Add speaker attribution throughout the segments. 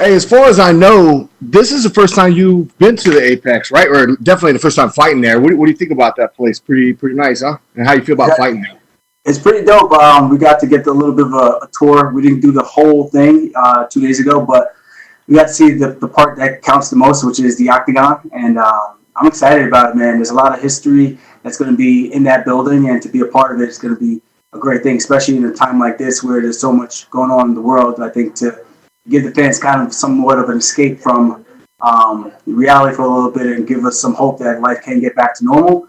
Speaker 1: Hey, as far as I know, this is the first time you've been to the Apex, right? Or definitely the first time fighting there. What do you think about that place? Pretty nice, huh? And how you feel about
Speaker 2: Yeah,
Speaker 1: fighting there?
Speaker 2: it's pretty dope. We got to get a little bit of a tour. We didn't do the whole thing 2 days ago, but we got to see the part that counts the most, which is the octagon. And I'm excited about it, man. There's a lot of history that's going to be in that building, and to be a part of it is going to be a great thing, especially in a time like this where there's so much going on in the world. I think to give the fans kind of somewhat of an escape from reality for a little bit and give us some hope that life can get back to normal.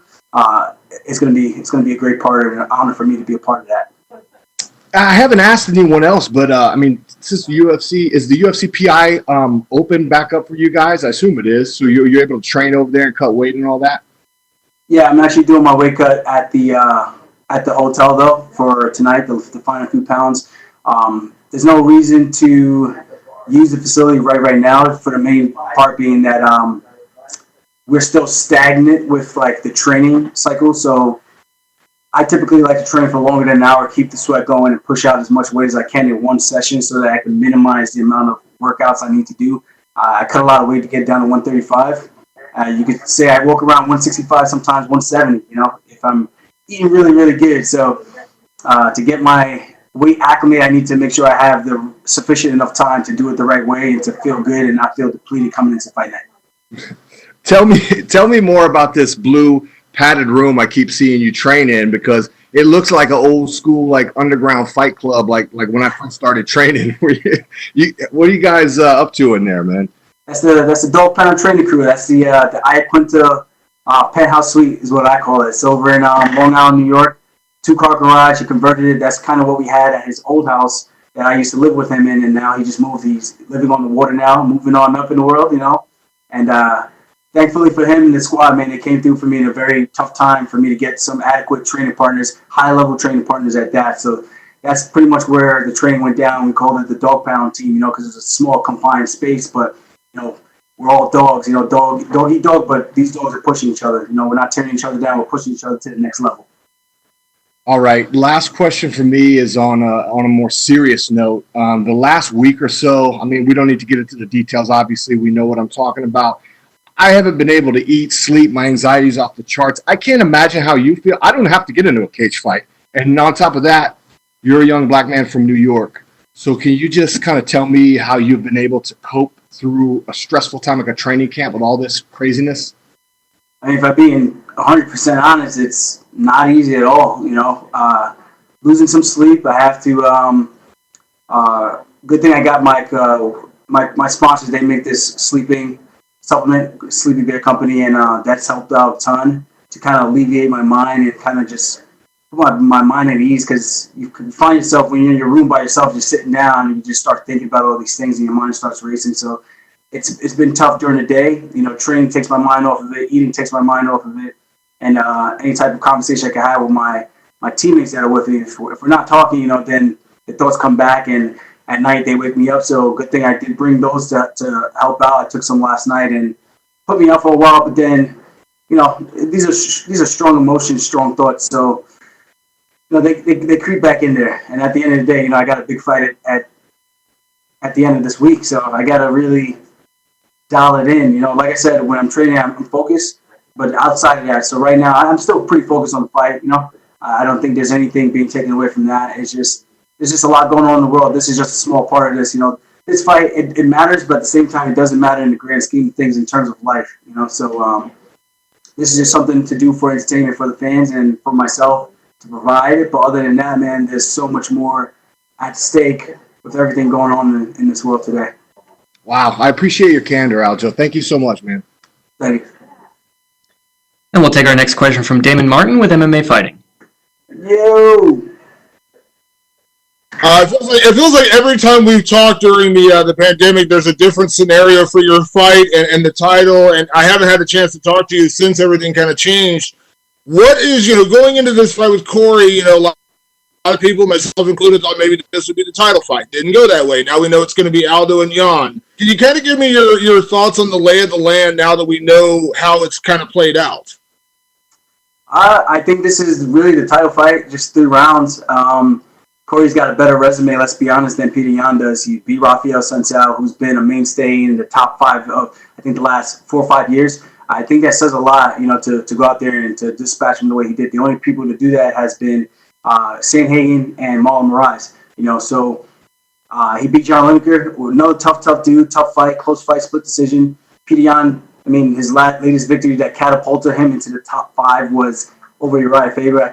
Speaker 2: It's gonna be a great part and an honor for me to be a part of that.
Speaker 1: I haven't asked anyone else, but I mean, since UFC is the UFC PI open back up for you guys? I assume it is. So you're able to train over there and cut weight and all that.
Speaker 2: Yeah, I'm actually doing my weight cut at the hotel though for tonight, the final few pounds. There's no reason to use the facility right now for the main part being that we're still stagnant with like the training cycle. So I typically like to train for longer than an hour, keep the sweat going, and push out as much weight as I can in one session so that I can minimize the amount of workouts I need to do. I cut a lot of weight to get down to 135. You could say I walk around 165, sometimes 170, if I'm eating really good. So to get my weight acclimated, I need to make sure I have the sufficient enough time to do it the right way and to feel good and not feel depleted coming into fight night.
Speaker 1: Tell me more about this blue padded room I keep seeing you train in because it looks like an old school like underground fight club like when I first started training. What are you guys up to in there, man?
Speaker 2: That's the Dog Pound training crew. That's the Iaquinta penthouse suite is what I call it. It's over in Long Island, New York. 2-car garage. He converted it. That's kind of what we had at his old house that I used to live with him in, and now he just moved. He's living on the water now, moving on up in the world. And thankfully for him and the squad, man, they came through for me in a very tough time for me to get some adequate training partners, high-level training partners at that. So that's pretty much where the training went down. We called it the Dog Pound team, because it's a small, confined space, but we're all dogs, dog eat dog, but these dogs are pushing each other. We're not tearing each other down, we're pushing each other to the next level.
Speaker 1: All right. Last question for me is on a more serious note. The last week or so, I mean, we don't need to get into the details. Obviously, we know what I'm talking about. I haven't been able to eat, sleep. My anxiety's off the charts. I can't imagine how you feel. I don't have to get into a cage fight. And on top of that, you're a young black man from New York. So can you just kind of tell me how you've been able to cope through a stressful time like a training camp with all this craziness?
Speaker 2: I mean, if I'm being 100% honest, it's not easy at all. Losing some sleep. I have to. Good thing I got my sponsors. They make this sleeping supplement, Sleepy Bear Company, and that's helped out a ton to kind of alleviate my mind and kind of just put my mind at ease, because you can find yourself when you're in your room by yourself, just sitting down, and you just start thinking about all these things, and your mind starts racing. So it's been tough during the day. Training takes my mind off of it. Eating takes my mind off of it. And any type of conversation I can have with my teammates that are with me. If we're not talking, then the thoughts come back, and at night they wake me up. So good thing I did bring those to help out. I took some last night and put me up for a while. But then, these are strong emotions, strong thoughts. So they creep back in there. And at the end of the day, I got a big fight at the end of this week. So I got to really dial it in. Like I said, when I'm training, I'm focused. But outside of that, so right now, I'm still pretty focused on the fight. I don't think there's anything being taken away from that. It's just there's just a lot going on in the world. This is just a small part of this. This fight, it matters, but at the same time, it doesn't matter in the grand scheme of things in terms of life. So this is just something to do for entertainment for the fans and for myself to provide it. But other than that, man, there's so much more at stake with everything going on in this world today.
Speaker 1: Wow. I appreciate your candor, Aljo. Thank you so much, man.
Speaker 2: Thank you.
Speaker 3: And we'll take our next question from Damon Martin with MMA Fighting.
Speaker 2: Yo!
Speaker 4: It feels like every time we've talked during the pandemic, there's a different scenario for your fight and the title, and I haven't had a chance to talk to you since everything kind of changed. What is, going into this fight with Corey, a lot of people, myself included, thought maybe this would be the title fight. Didn't go that way. Now we know it's going to be Aldo and Jan. Can you kind of give me your thoughts on the lay of the land now that we know how it's kind of played out?
Speaker 2: I think this is really the title fight, just 3 rounds. Corey's got a better resume, let's be honest, than Peter Yan does. He beat Rafael Sunsao, who's been a mainstay in the top 5 of, I think, the last 4 or 5 years. I think that says a lot, to go out there and to dispatch him the way he did. The only people to do that has been Sam Hagen and Marlon Moraes. So he beat John Lineker. Another tough dude, tough fight, close fight, split decision. Peter Yan, his latest victory that catapulted him into the top 5 was over Uriah Faber.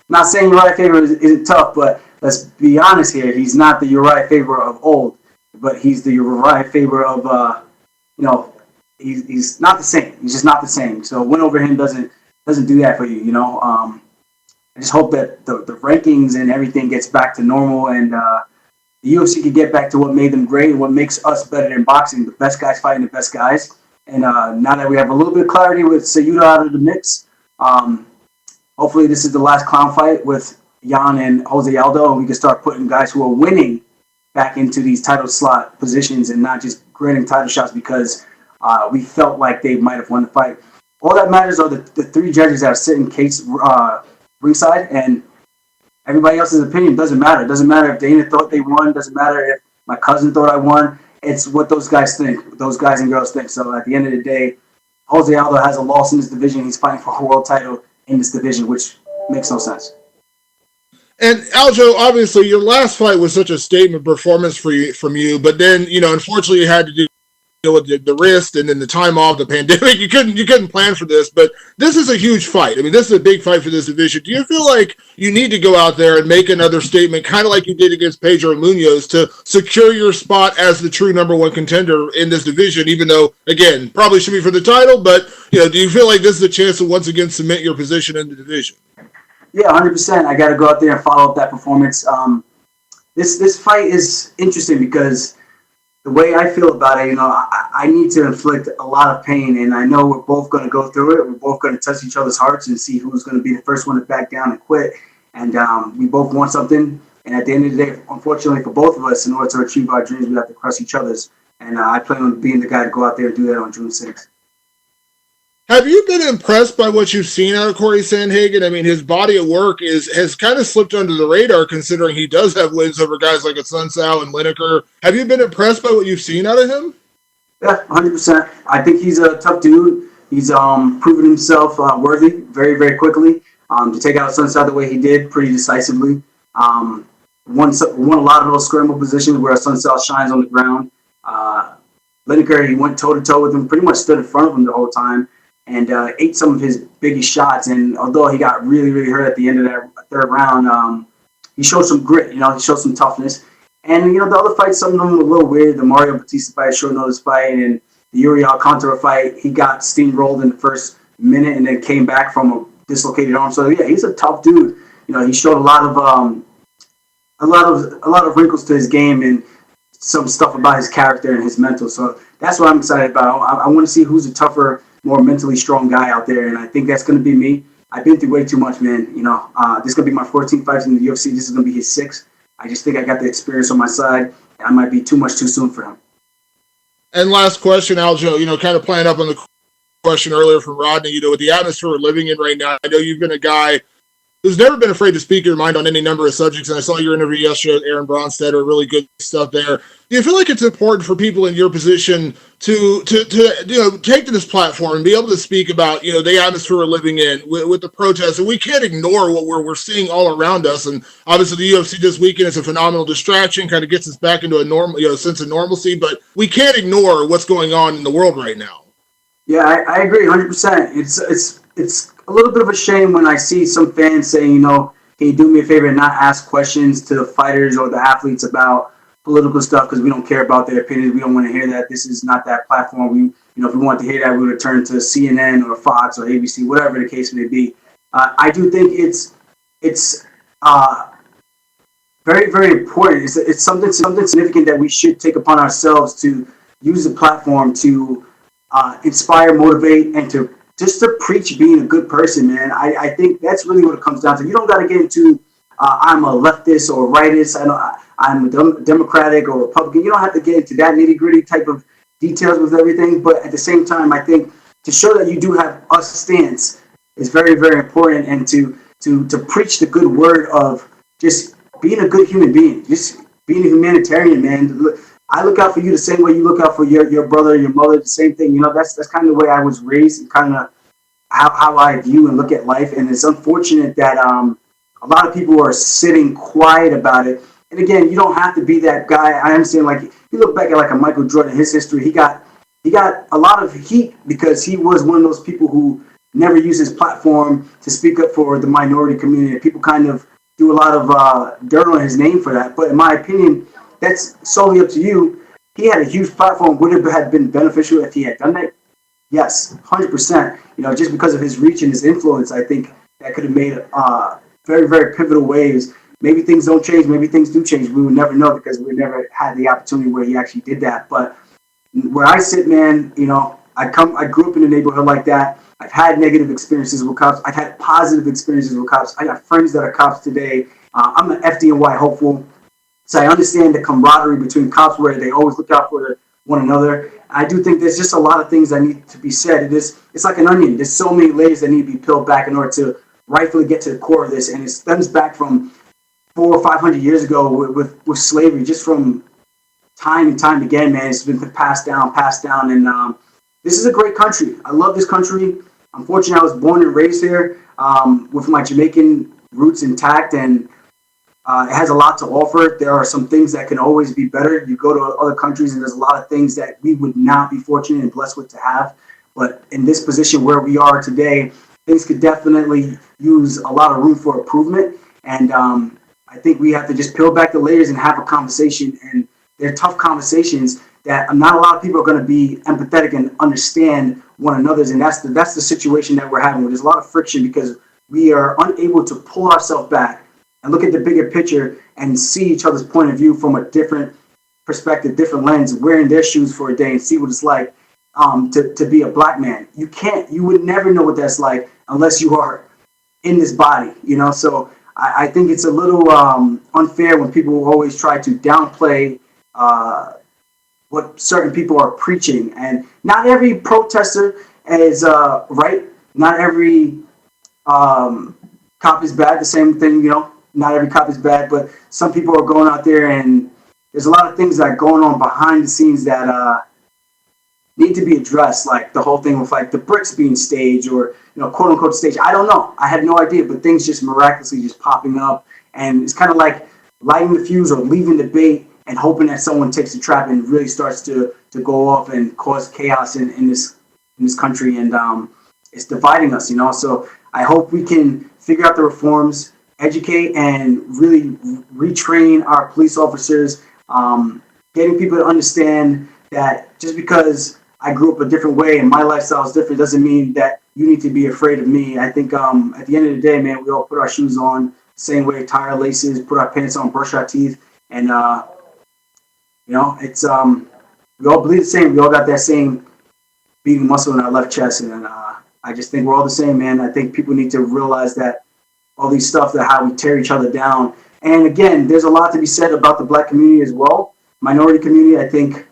Speaker 2: Not saying Uriah Faber isn't tough, but let's be honest here. He's not the Uriah Faber of old, but he's the Uriah Faber of, he's not the same. He's just not the same. So a win over him doesn't do that for you, I just hope that the rankings and everything gets back to normal, and the UFC can get back to what made them great and what makes us better than boxing, the best guys fighting the best guys. And now that we have a little bit of clarity with Sayuda out of the mix, hopefully this is the last clown fight with Jan and Jose Aldo, and we can start putting guys who are winning back into these title slot positions and not just granting title shots because we felt like they might have won the fight. All that matters are the 3 judges that are sitting case ringside, and everybody else's opinion doesn't matter. It doesn't matter if Dana thought they won. It doesn't matter if my cousin thought I won. It's what those guys think, those guys and girls think. So at the end of the day, Jose Aldo has a loss in this division. He's fighting for a world title in this division, which makes no sense.
Speaker 4: And Aljo, obviously, your last fight was such a statement performance from you, but then unfortunately, you had to deal with the wrist and then the time off, the pandemic. You couldn't plan for this, but this is a huge fight. This is a big fight for this division. Do you feel like you need to go out there and make another statement, kind of like you did against Pedro Munoz, to secure your spot as the true number 1 contender in this division? Even though, again, probably should be for the title, but do you feel like this is a chance to once again cement your position in the division?
Speaker 2: Yeah, 100%. I got to go out there and follow up that performance. This fight is interesting because the way I feel about it, I need to inflict a lot of pain, and I know we're both going to go through it. We're both going to touch each other's hearts and see who's going to be the first one to back down and quit. And we both want something. And at the end of the day, unfortunately for both of us, in order to achieve our dreams, we have to crush each other's. And I plan on being the guy to go out there and do that on June 6th.
Speaker 4: Have you been impressed by what you've seen out of Corey Sandhagen? His body of work has kind of slipped under the radar considering he does have wins over guys like a Sunsao and Lineker. Have you been impressed by what you've seen out of him? Yeah,
Speaker 2: 100%. I think he's a tough dude. He's proven himself worthy very, very quickly to take out Sunsao the way he did, pretty decisively. Won a lot of those scramble positions where Sunsao shines on the ground. Lineker, he went toe-to-toe with him, pretty much stood in front of him the whole time, and ate some of his biggest shots. And although he got really, really hurt at the end of that 3rd round, he showed some grit. He showed some toughness. And, the other fights, some of them were a little weird. The Mario Batista fight, short notice fight, and the Yuri Alcantara fight, he got steamrolled in the first minute and then came back from a dislocated arm. So, yeah, he's a tough dude. He showed a lot of wrinkles to his game and some stuff about his character and his mental. So that's what I'm excited about. I want to see who's a tougher, more mentally strong guy out there, and I think that's going to be me. I've been through way too much, man. This is going to be my 14th fight in the UFC. This is going to be his 6th. I just think I got the experience on my side, and I might be too much too soon for him.
Speaker 4: And last question, Aljo, kind of playing up on the question earlier from Rodney, with the atmosphere we're living in right now, I know you've been a guy who's never been afraid to speak your mind on any number of subjects, and I saw your interview yesterday with Aaron Bronstetter, really good stuff there. Do you feel like it's important for people in your position to take to this platform and be able to speak about, the atmosphere we're living in with the protests? And we can't ignore what we're seeing all around us. And obviously the UFC this weekend is a phenomenal distraction, kind of gets us back into a normal, sense of normalcy, but we can't ignore what's going on in the world right now.
Speaker 2: Yeah, I agree 100%. It's a little bit of a shame when I see some fans saying, can you do me a favor and not ask questions to the fighters or the athletes about political stuff because we don't care about their opinions. We don't want to hear that. This is not that platform. If we want to hear that, we would turn to CNN or Fox or ABC, whatever the case may be. I do think it's very, very important. It's something significant that we should take upon ourselves to use the platform to inspire, motivate, and to preach being a good person, man. I think that's really what it comes down to. You don't got to get into I'm a leftist or rightist. I'm a Democratic or Republican. You don't have to get into that nitty-gritty type of details with everything. But at the same time, I think to show that you do have a stance is very, very important, and to preach the good word of just being a good human being, just being a humanitarian, man. I look out for you the same way you look out for your brother, your mother, the same thing. That's kind of the way I was raised and kind of how I view and look at life. And it's unfortunate that a lot of people are sitting quiet about it. And again, you don't have to be that guy. I understand, like, you look back at like a Michael Jordan, his history, he got a lot of heat because he was one of those people who never used his platform to speak up for the minority community. People kind of threw a lot of dirt on his name for that. But in my opinion, that's solely up to you. He had a huge platform. Would it have been beneficial if he had done that? Yes, 100%. Just because of his reach and his influence, I think that could have made very, very pivotal waves. Maybe things don't change. Maybe things do change. We would never know because we never had the opportunity where he actually did that. But where I sit, man, I grew up in a neighborhood like that. I've had negative experiences with cops. I've had positive experiences with cops. I got friends that are cops today. I'm an FDNY hopeful. So I understand the camaraderie between cops where they always look out for one another. I do think there's just a lot of things that need to be said. It's like an onion. There's so many layers that need to be peeled back in order to rightfully get to the core of this. And it stems back from 400 or 500 years ago with slavery, just from time and time again, man. It's been passed down. And this is a great country. I love this country. Unfortunately, I was born and raised here with my Jamaican roots intact, and it has a lot to offer. There are some things that can always be better. You go to other countries, and there's a lot of things that we would not be fortunate and blessed with to have. But in this position where we are today, things could definitely use a lot of room for improvement. And I think we have to just peel back the layers and have a conversation. And they're tough conversations that not a lot of people are going to be empathetic and understand one another's. And that's the situation that we're having. There's a lot of friction because we are unable to pull ourselves back and look at the bigger picture and see each other's point of view from a different perspective, different lens, wearing their shoes for a day and see what it's like to be a black man. You would never know what that's like unless you are in this body, So I think it's a little unfair when people always try to downplay what certain people are preaching. And not every protester is right. Not every cop is bad. The same thing, not every cop is bad, but some people are going out there and there's a lot of things that are going on behind the scenes that need to be addressed, like the whole thing with like the bricks being staged or, quote unquote staged. I don't know. I have no idea, but things just miraculously just popping up. And it's kind of like lighting the fuse or leaving the bait and hoping that someone takes the trap and really starts to go off and cause chaos in this country. And it's dividing us, So I hope we can figure out the reforms, educate and really retrain our police officers, getting people to understand that just because I grew up a different way and my lifestyle is different doesn't mean that you need to be afraid of me. I think at the end of the day, man, we all put our shoes on the same way, tie our laces, put our pants on, brush our teeth, and it's we all bleed the same. We all got that same beating muscle in our left chest, and I just think we're all the same, man. I think people need to realize that all these stuff, that how we tear each other down. And again, there's a lot to be said about the black community as well. Minority community, I think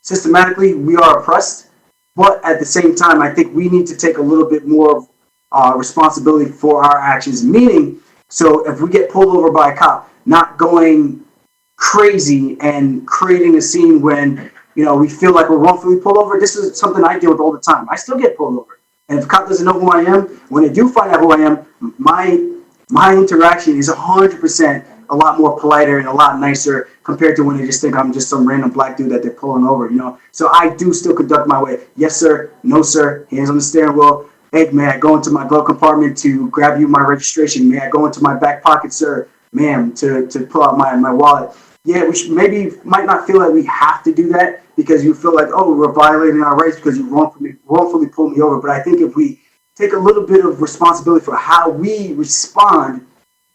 Speaker 2: systematically we are oppressed, but at the same time, I think we need to take a little bit more responsibility for our actions. Meaning, so if we get pulled over by a cop, not going crazy and creating a scene when we feel like we're wrongfully pulled over. This is something I deal with all the time. I still get pulled over. And if a cop doesn't know who I am, when they do find out who I am, my interaction is 100% a lot more politer and a lot nicer compared to when they just think I'm just some random black dude that they're pulling over, So I do still conduct my way. Yes, sir. No, sir. Hands on the steering wheel. Hey, may I go into my glove compartment to grab you my registration? May I go into my back pocket, sir, ma'am, to pull out my wallet? Yeah, we might not feel like we have to do that because you feel like, oh, we're violating our rights because you wrongfully pulled me over. But I think if we take a little bit of responsibility for how we respond,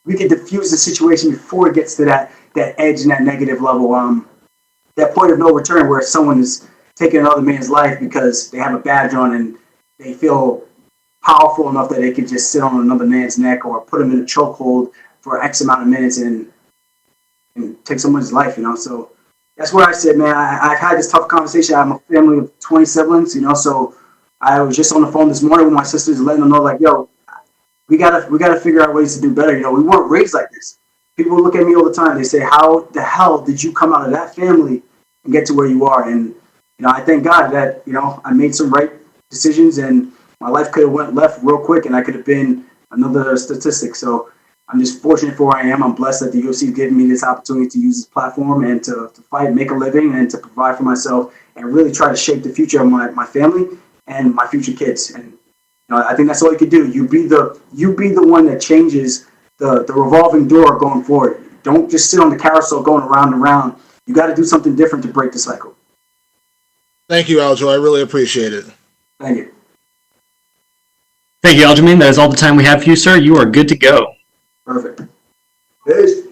Speaker 2: we can diffuse the situation before it gets to that edge and that negative level, that point of no return where someone is taking another man's life because they have a badge on and they feel powerful enough that they can just sit on another man's neck or put him in a chokehold for X amount of minutes and take someone's life, So that's where I said, man, I've had this tough conversation. I'm a family of 20 siblings, so I was just on the phone this morning with my sisters letting them know, like, yo, we gotta figure out ways to do better. We weren't raised like this. people look at me all the time. They say, "How the hell did you come out of that family and get to where you are?" And I thank God that I made some right decisions, and my life could have went left real quick, and I could have been another statistic. So I'm just fortunate for where I am. I'm blessed that the UFC is giving me this opportunity to use this platform and to fight, make a living, and to provide for myself, and really try to shape the future of my family and my future kids. And I think that's all you could do. You be the one that changes the revolving door going forward. Don't just sit on the carousel going around and around. You got to do something different to break the cycle.
Speaker 4: Thank you, Aljo. I really appreciate it.
Speaker 2: Thank you.
Speaker 3: Thank you, Aljamain. That is all the time we have for you, sir. You are good to go.
Speaker 2: Perfect. Peace.